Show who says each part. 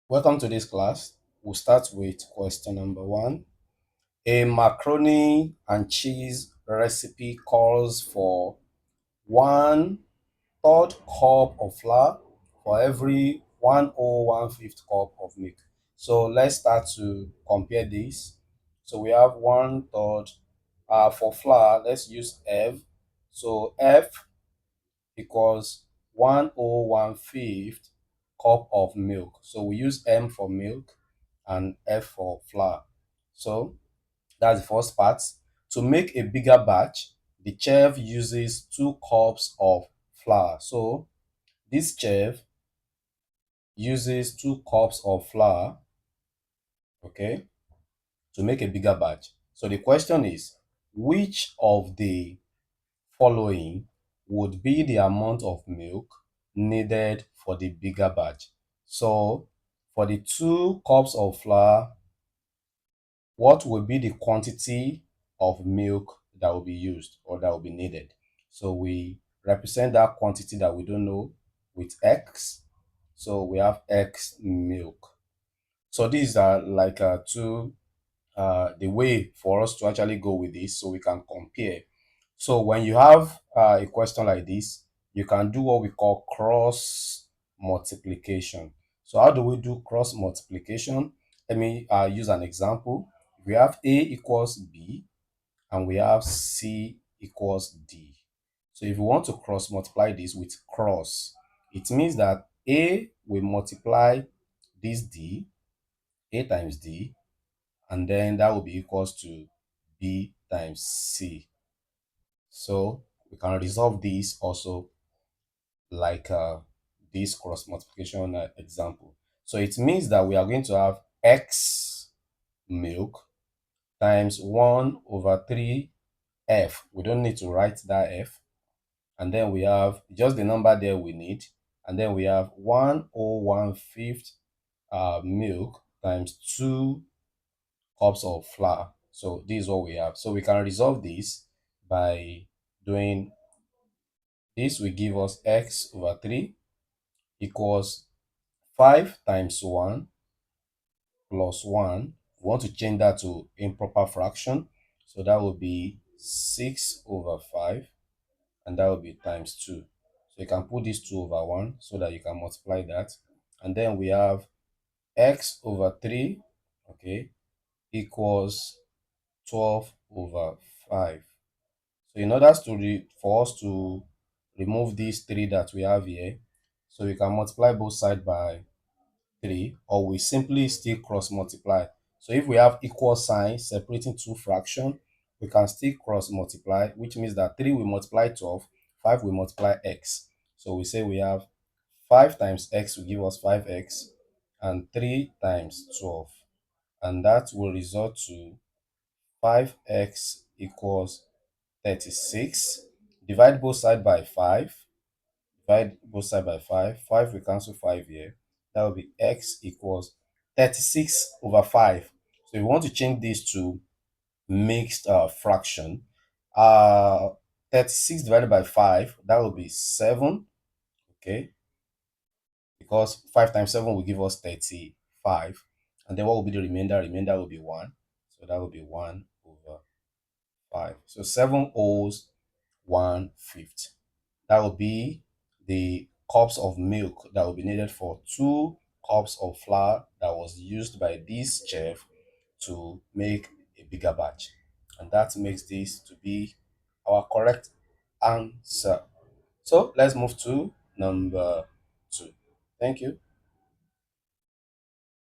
Speaker 1: Welcome to this class. We'll start with question number one. A macaroni and cheese recipe calls for 1/3 cup of flour for every 1/1/5 cup of milk. So let's start to compare this. So we have 1/3 for flour. Let's use F. So F equals 1/1/5 cup of milk. So we use M for milk and F for flour. So that's the first part. To make a bigger batch, the chef uses 2 cups of flour. So this chef uses 2 cups of flour, okay, to make a bigger batch. So the question is, which of the following would be the amount of milk needed for the bigger batch? So for the 2 cups of flour, what will be the quantity of milk that will be used or that will be needed? So we represent that quantity that we don't know with X. So we have X milk. So these are like two the way for us to actually go with this so we can compare. So when you have a question like this, you can do what we call cross multiplication. So how do we do cross multiplication? Let me use an example. We have A equals B and we have C equals D. So if we want to cross multiply this with cross, it means that A will multiply this D, A times D, and then that will be equals to B times C. So we can resolve this also like this cross multiplication example. So it means that we are going to have X milk times 1/3 F. We don't need to write that F. And then we have just the number there we need. And then we have 1/1/5 milk times 2 cups of flour. So this is what we have. So we can resolve this by doing this will give us x/3 equals 5 times 1 plus 1. We want to change that to improper fraction. So that will be 6/5 and that will be times 2. So you can put this 2/1 so that you can multiply that. And then we have x/3, okay, equals 12/5. So in order for us to remove these 3 that we have here, so we can multiply both sides by 3, or we simply still cross multiply. So if we have equal signs separating two fractions, we can still cross multiply, which means that 3 will multiply 12, 5 will multiply x. So we say we have 5 times x will give us 5x, and 3 times 12. And that will result to 5x equals 36. Divide both sides by 5. Divide both sides by 5. 5 will cancel 5 here. That will be x equals 36/5. So if we want to change this to mixed fraction, uh, 36 divided by 5, that will be 7. Okay, because 5 times 7 will give us 35. And then what will be the remainder? Remainder will be 1. So that will be 1/5. So 7/1/5. That will be the cups of milk that will be needed for 2 cups of flour that was used by this chef to make a bigger batch. And that makes this to be our correct answer. So let's move to number 2. Thank you.